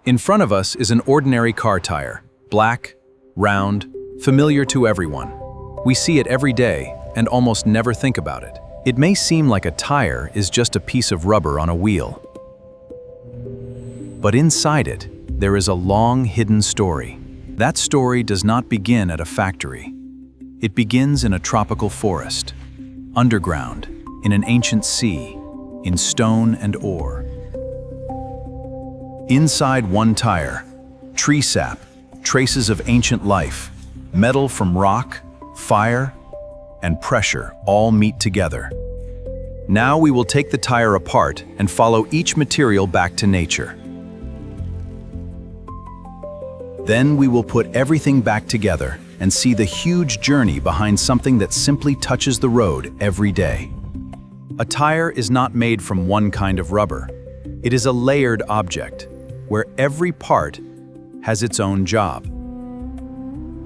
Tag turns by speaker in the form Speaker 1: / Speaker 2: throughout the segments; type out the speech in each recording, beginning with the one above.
Speaker 1: In front of us is an ordinary car tire, black, round, familiar to everyone. We see it every day and almost never think about it. It may seem like a tire is just a piece of rubber on a wheel. But inside it, there is a long hidden story. That story does not begin at a factory. It begins in a tropical forest, underground, in an ancient sea, in stone and ore. Inside one tire, tree sap, traces of ancient life, metal from rock, fire, and pressure all meet together. Now we will take the tire apart and follow each material back to nature. Then we will put everything back together and see the huge journey behind something that simply touches the road every day. A tire is not made from one kind of rubber. It is a layered object, where every part has its own job.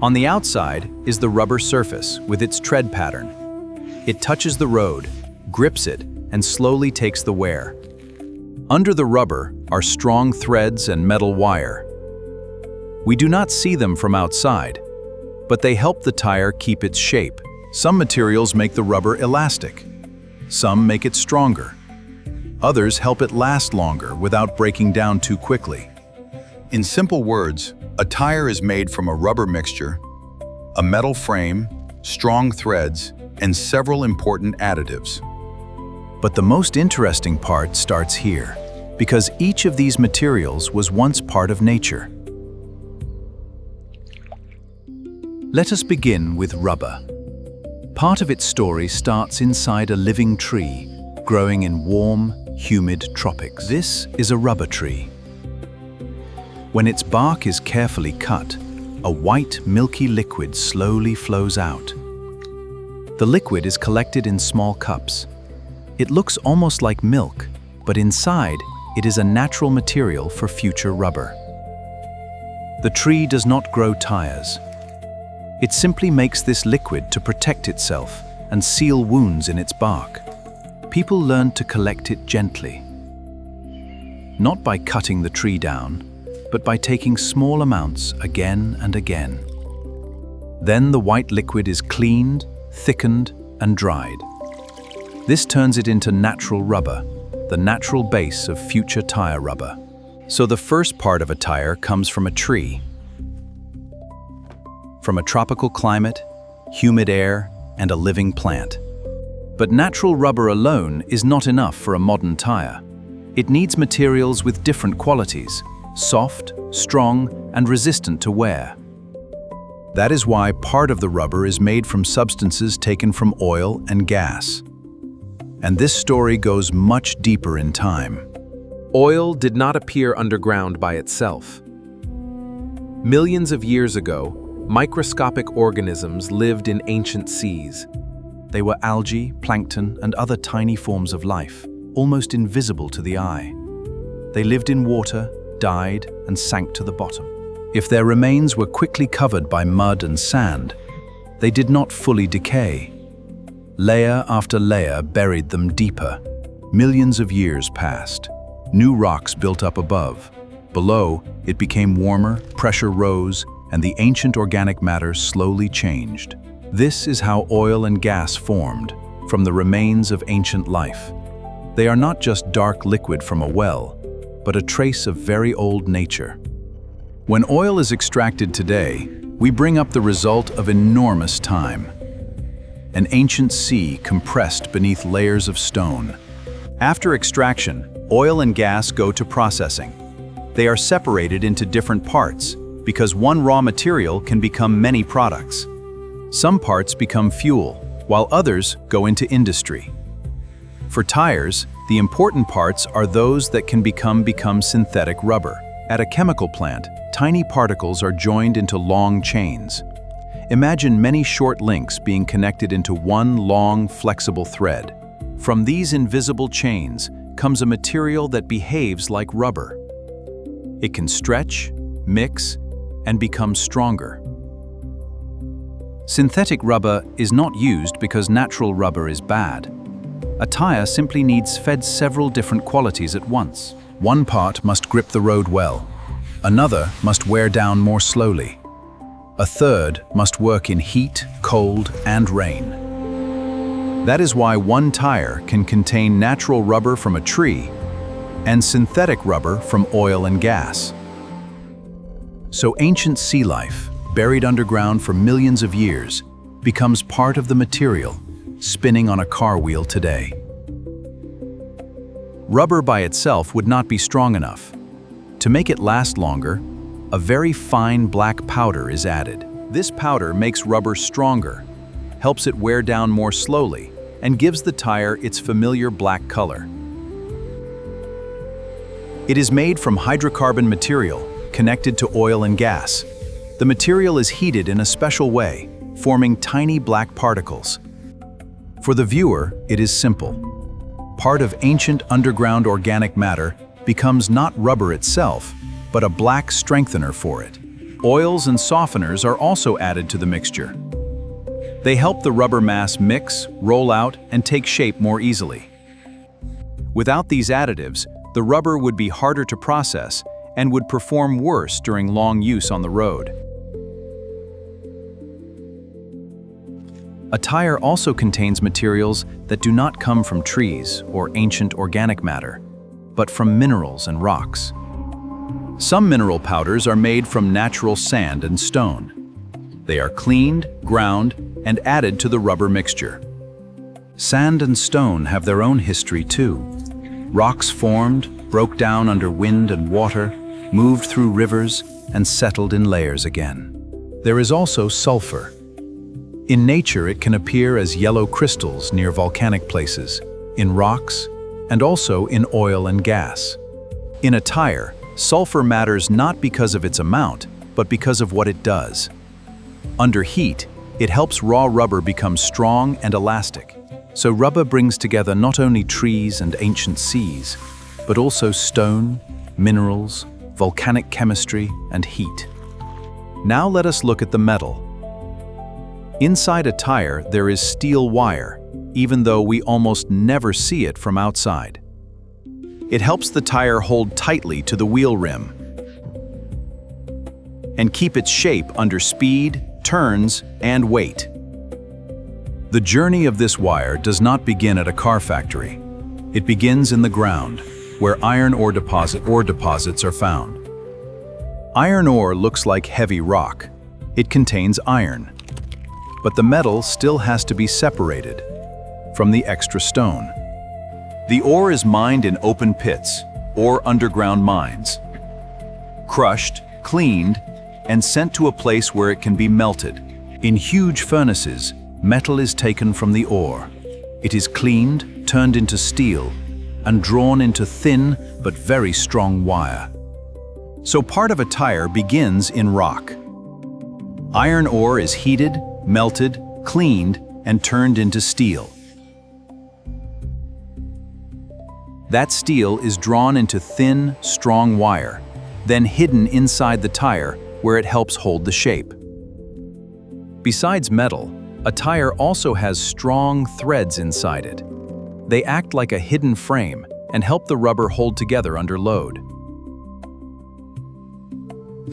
Speaker 1: On the outside is the rubber surface with its tread pattern. It touches the road, grips it, and slowly takes the wear. Under the rubber are strong threads and metal wire. We do not see them from outside, but they help the tire keep its shape. Some materials make the rubber elastic. Some make it stronger. Others help it last longer without breaking down too quickly.
Speaker 2: In simple words, a tire is made from a rubber mixture, a metal frame, strong threads, and several important additives.
Speaker 1: But the most interesting part starts here, because each of these materials was once part of nature. Let us begin with rubber. Part of its story starts inside a living tree, growing in warm, humid tropics. This is a rubber tree. When its bark is carefully cut, a white, milky liquid slowly flows out. The liquid is collected in small cups. It looks almost like milk, but inside, it is a natural material for future rubber. The tree does not grow tires. It simply makes this liquid to protect itself and seal wounds in its bark. People learned to collect it gently. Not by cutting the tree down, but by taking small amounts again and again. Then the white liquid is cleaned, thickened, and dried. This turns it into natural rubber, the natural base of future tire rubber. So the first part of a tire comes from a tree. From a tropical climate, humid air, and a living plant. But natural rubber alone is not enough for a modern tire. It needs materials with different qualities, soft, strong, and resistant to wear. That is why part of the rubber is made from substances taken from oil and gas. And this story goes much deeper in time.
Speaker 3: Oil did not appear underground by itself. Millions of years ago, microscopic organisms lived in ancient seas.
Speaker 1: They were algae, plankton, and other tiny forms of life, almost invisible to the eye. They lived in water, died, and sank to the bottom. If their remains were quickly covered by mud and sand, they did not fully decay. Layer after layer buried them deeper. Millions of years passed. New rocks built up above. Below, it became warmer, pressure rose, and the ancient organic matter slowly changed. This is how oil and gas formed, from the remains of ancient life. They are not just dark liquid from a well, but a trace of very old nature. When oil is extracted today, we bring up the result of enormous time. An ancient sea compressed beneath layers of stone. After extraction, oil and gas go to processing. They are separated into different parts, because one raw material can become many products. Some parts become fuel, while others go into industry. For tires, the important parts are those that can become synthetic rubber. At a chemical plant, tiny particles are joined into long chains. Imagine many short links being connected into one long, flexible thread. From these invisible chains comes a material that behaves like rubber. It can stretch, mix, and become stronger. Synthetic rubber is not used because natural rubber is bad. A tire simply needs fed several different qualities at once. One part must grip the road well. Another must wear down more slowly. A third must work in heat, cold, and rain. That is why one tire can contain natural rubber from a tree and synthetic rubber from oil and gas. So ancient sea life, buried underground for millions of years, becomes part of the material, spinning on a car wheel today. Rubber by itself would not be strong enough. To make it last longer, a very fine black powder is added. This powder makes rubber stronger, helps it wear down more slowly, and gives the tire its familiar black color. It is made from hydrocarbon material connected to oil and gas. The material is heated in a special way, forming tiny black particles. For the viewer, it is simple. Part of ancient underground organic matter becomes not rubber itself, but a black strengthener for it. Oils and softeners are also added to the mixture. They help the rubber mass mix, roll out, and take shape more easily. Without these additives, the rubber would be harder to process and would perform worse during long use on the road. A tire also contains materials that do not come from trees or ancient organic matter, but from minerals and rocks. Some mineral powders are made from natural sand and stone. They are cleaned, ground, and added to the rubber mixture. Sand and stone have their own history too. Rocks formed, broke down under wind and water, moved through rivers, and settled in layers again. There is also sulfur. In nature, it can appear as yellow crystals near volcanic places, in rocks, and also in oil and gas. In a tire, sulfur matters not because of its amount, but because of what it does. Under heat, it helps raw rubber become strong and elastic. So rubber brings together not only trees and ancient seas, but also stone, minerals, volcanic chemistry, and heat. Now let us look at the metal. Inside a tire, there is steel wire, even though we almost never see it from outside. It helps the tire hold tightly to the wheel rim and keep its shape under speed, turns, and weight. The journey of this wire does not begin at a car factory. It begins in the ground, where iron ore deposits are found. Iron ore looks like heavy rock. It contains iron. But the metal still has to be separated from the extra stone. The ore is mined in open pits or underground mines, crushed, cleaned, and sent to a place where it can be melted. In huge furnaces, metal is taken from the ore. It is cleaned, turned into steel, and drawn into thin but very strong wire. So part of a tire begins in rock. Iron ore is heated, melted, cleaned, and turned into steel. That steel is drawn into thin, strong wire, then hidden inside the tire where it helps hold the shape. Besides metal, a tire also has strong threads inside it. They act like a hidden frame and help the rubber hold together under load.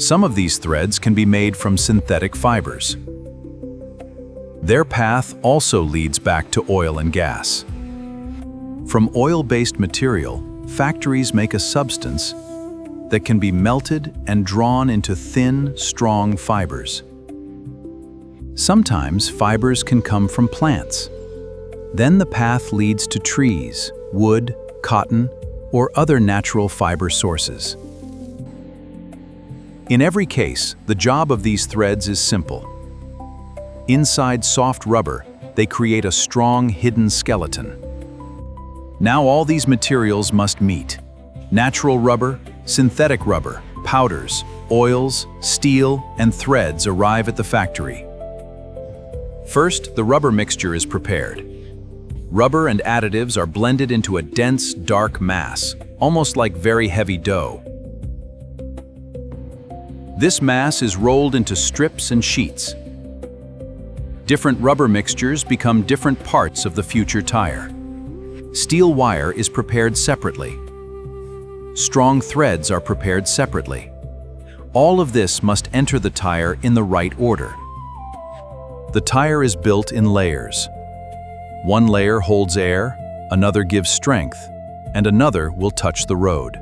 Speaker 1: Some of these threads can be made from synthetic fibers. Their path also leads back to oil and gas. From oil-based material, factories make a substance that can be melted and drawn into thin, strong fibers. Sometimes fibers can come from plants. Then the path leads to trees, wood, cotton, or other natural fiber sources. In every case, the job of these threads is simple. Inside soft rubber, they create a strong hidden skeleton. Now all these materials must meet. Natural rubber, synthetic rubber, powders, oils, steel, and threads arrive at the factory. First, the rubber mixture is prepared. Rubber and additives are blended into a dense, dark mass, almost like very heavy dough. This mass is rolled into strips and sheets. Different rubber mixtures become different parts of the future tire. Steel wire is prepared separately. Strong threads are prepared separately. All of this must enter the tire in the right order. The tire is built in layers. One layer holds air, another gives strength, and another will touch the road.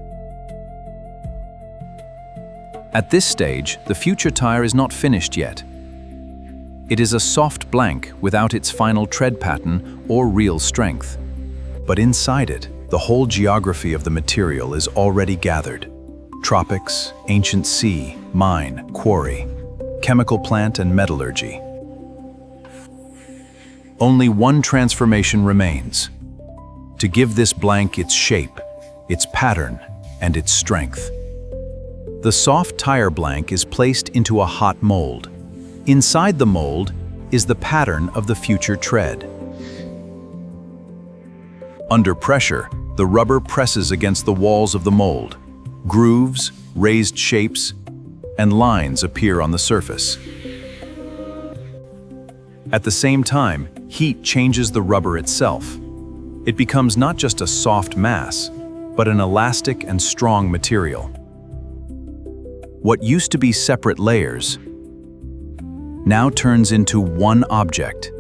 Speaker 1: At this stage, the future tire is not finished yet. It is a soft blank without its final tread pattern or real strength. But inside it, the whole geography of the material is already gathered. Tropics, ancient sea, mine, quarry, chemical plant and metallurgy. Only one transformation remains: to give this blank its shape, its pattern, and its strength. The soft tire blank is placed into a hot mold. Inside the mold is the pattern of the future tread. Under pressure, the rubber presses against the walls of the mold. Grooves, raised shapes, and lines appear on the surface. At the same time, heat changes the rubber itself. It becomes not just a soft mass, but an elastic and strong material. What used to be separate layers now turns into one object,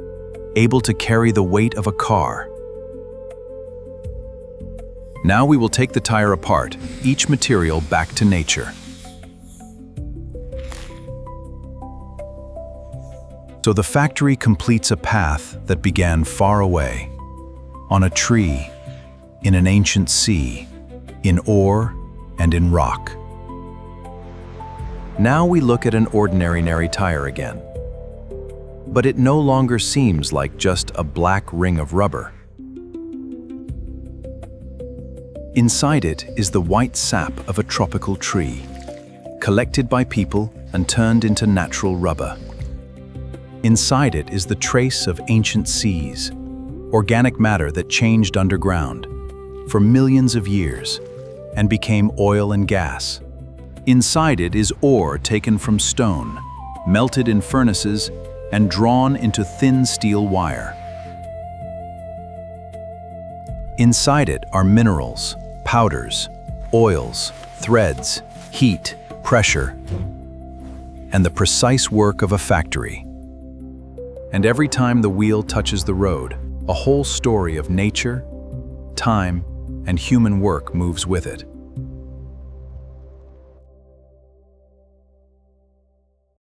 Speaker 1: able to carry the weight of a car. Now we will take the tire apart, each material back to nature. So the factory completes a path that began far away, on a tree, in an ancient sea, in ore and in rock. Now we look at an ordinary tire again. But it no longer seems like just a black ring of rubber. Inside it is the white sap of a tropical tree, collected by people and turned into natural rubber. Inside it is the trace of ancient seas, organic matter that changed underground for millions of years and became oil and gas. Inside it is ore taken from stone, melted in furnaces, and drawn into thin steel wire. Inside it are minerals, powders, oils, threads, heat, pressure, and the precise work of a factory. And every time the wheel touches the road, a whole story of nature, time, and human work moves with it.